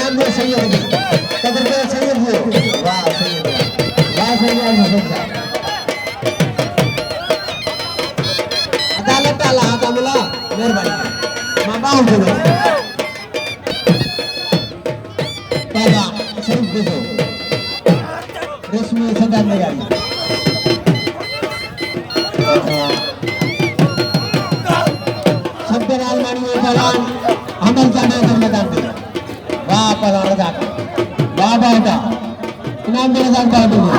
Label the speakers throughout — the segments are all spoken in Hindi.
Speaker 1: इनाम दिया सैयद की कदर के सैयद हो वाह सैयद वाह सैयद समझा अदालत आला आदमला मेहरबानी मां बाहु बोलो बाबा शरीफ देखो रेशमी सदा लगाई शब्द राजमानी पहलवान अमल जाना का मैदान में वाह पहलवान रजा वाह बेटा इनाम देने जाता है तुम्हें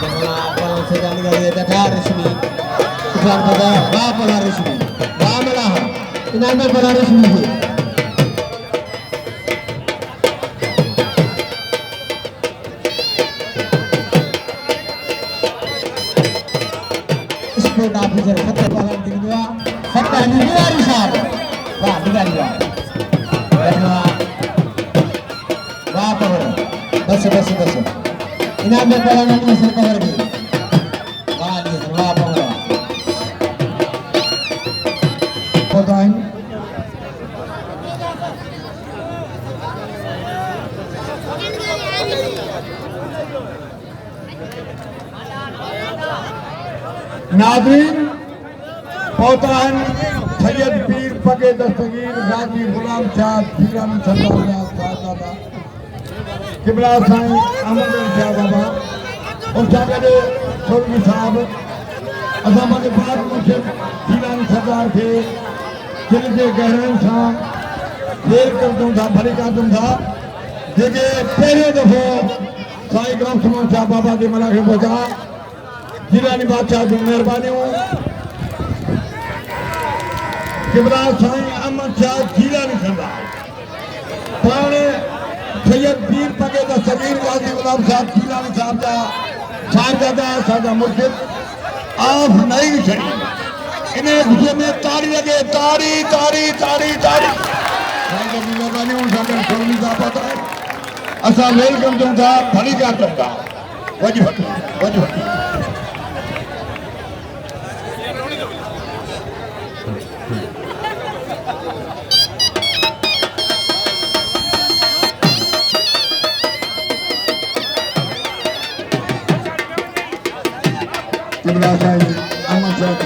Speaker 1: पहलवान से जाने का ये देखा रेशमी इस्लाम पता वाह पहलवान रेशमी वाह मिला इनाम में पहलवान रेशमी है स्पोर्ट ऑफिसर सत्तर पहलवान दिखवा सत्तर निगारी साहब वाह निगारी वाह वाह पकड़ो बस बस बस इनाम में पहलवान ने सिर पकड़ गई वाह नहीं वाह पकड़ो बताएं नाज़रीन पौतान सैयद पीर पगे दस्तगीर गाजी गुलाम शाह पीरान सरदार साहब किबला साईं अहमद शाह बाबा और जागरे सोलवी साहब असामाने बात मुझे पीरान सरदार के दिल के गहराई सां देर कर दूं था भरी का दूं था जेके पहले दफो साईं ग्राम समूह शाह बाबा के मना के पहुंचा जिलानी बादशाह की मेहरबानी किबला साईं अहमद शाह जिलानी सरदार पुराने सैयद पीर पगे दस्तगीर गाजी गुलाम साहब जिलानी साहब का साहबजादा सादा मुर्शिद आप नहीं छड़ी इन्हें खुशी में तारी लगे तारी तारी तारी तारी साईं की मेहरबानी सादा सोनी साहब पता है असा वेलकम दूं था भली का दूं था वजह किबला साईं अहमद शाह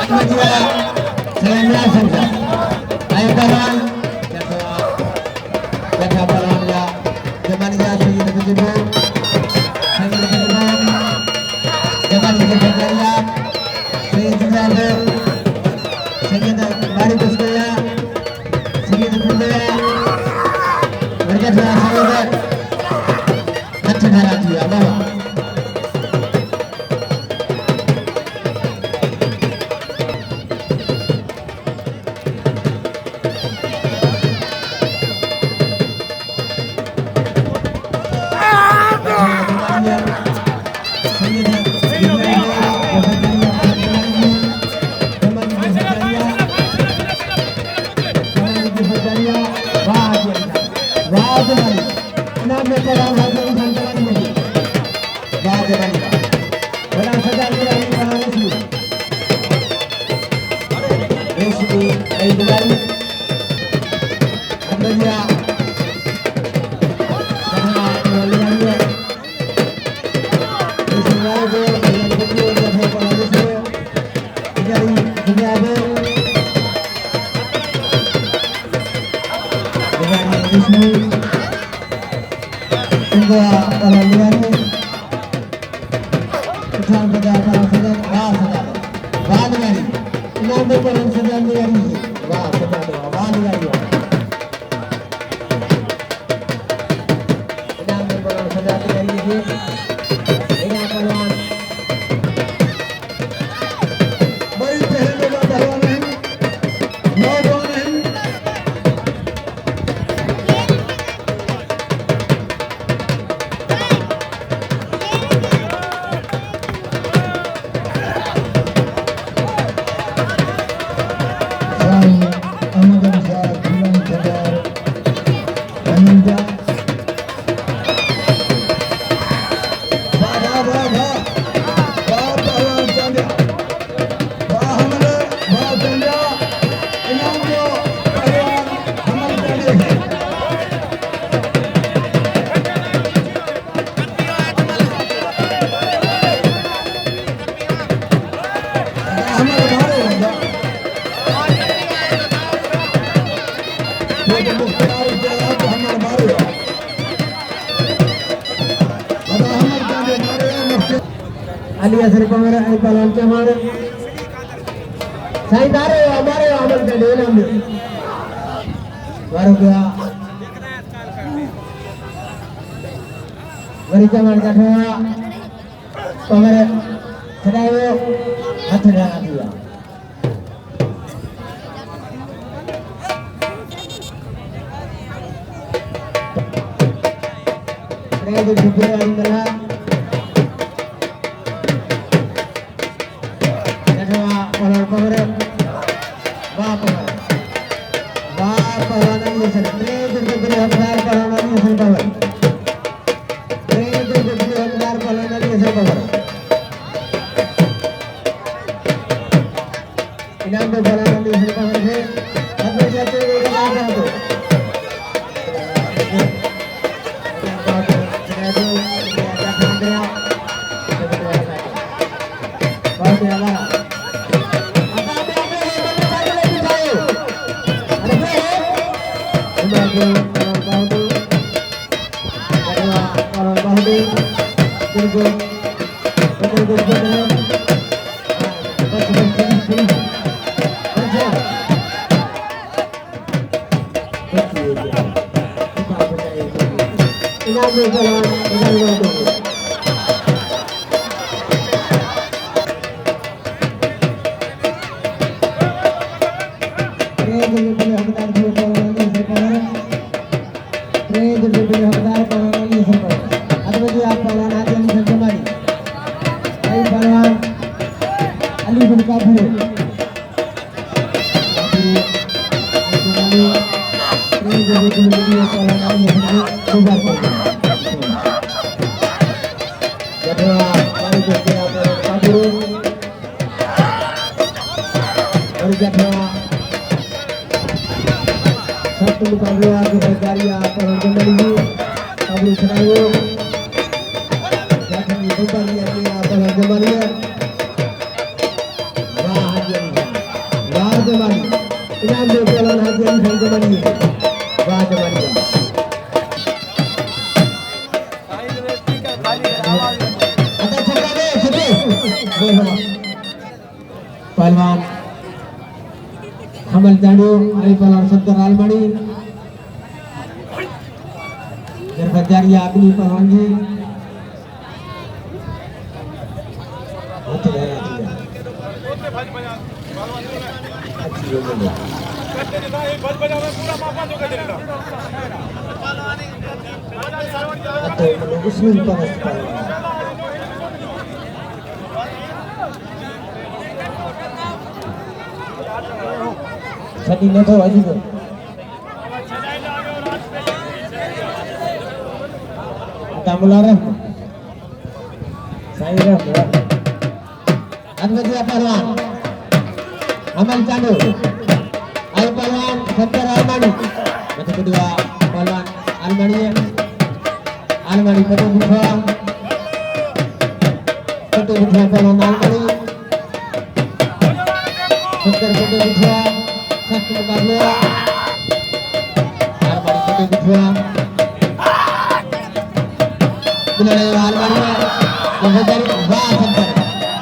Speaker 1: अहमदिया सलामिया समझा आए पहलवान देखा पहलवान या जमानी जा सैयद मुजीबो सैयद मुजीबो जमानी के बजारिया सैयद जिंदाल सैयद बारी बसया Syed मुंडिया Mereka sudah macam mana dia, bawa. इनाम में पहलवान हाजिर संचालन में राजमानी बड़ा सजा दिया पहलवान रेशमी ऐदलाई अमरिया कन्या लगाइए इस वाले को वीडियो देखो पहलवान से इधर दुनिया में रेशमी Indoa perlaluannya Islam pada para sedang wah sedang wah dengan Imam berperan sedang dengan wah sedang wah dengan Imam berperan sedang dengan ini Ingat perlawan beri pehel juga perlawan ini नौजवान हैं हमारे मारे होगा ये तो मुख्तार के आप हमारे मारे हो अब हमारे जाने मारे मुख्तार
Speaker 2: अली असर पवार आई पहलवान के हमारे सही दारे हमारे अमल के डेला में बारो गया वरी जमान का ठोआ पवार चढ़ाओ हाथ लगा दिया रेड दुबे अंदर पहलवान हमल जाडो आई पहलवान सत्तर आलमणी जरबजारी आदमी पहलवान जी सदी न तो अजी को तामुलारे साईरा अनवजिया पहलवान अमल चालू आई पहलवान सत्तर आलमणी मत kedua पहलवान आलमणी आलमणी पटु बुखा पहलवान आलमणी सत्तर पटु बुखा satu mukablua Almani putih kedua benar ya Almani menghadiri wah santer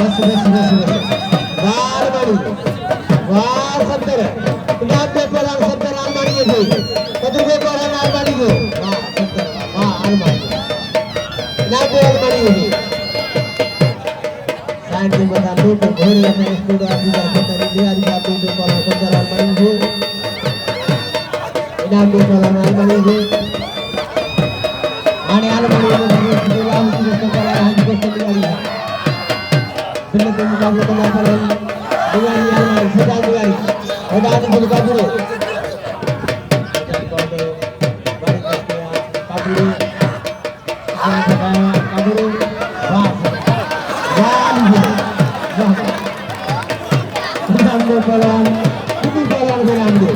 Speaker 2: bas wah santer kenapa pelan santer Almani itu kedua pelan Almani itu wah santer wah Almani kenapa Almani ini side में बता दो तो घोड़े अपने स्टूडियो आप भी जाते हैं दिया दिया तो पहला संतर आलमणी है इनाम दो पहला आलमणी है आने आलमणी में स्टूडियो हम संतर आलमणी को तैयारी है फिर तो मुकाबले को मार रहे हैं दिवाली आलमणी सदा दिवाली और आज भी मुकाबले पहलवान कितनी पहलवान को नाम दे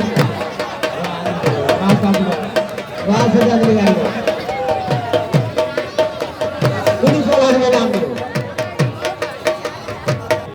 Speaker 2: वाह सदा दिवाली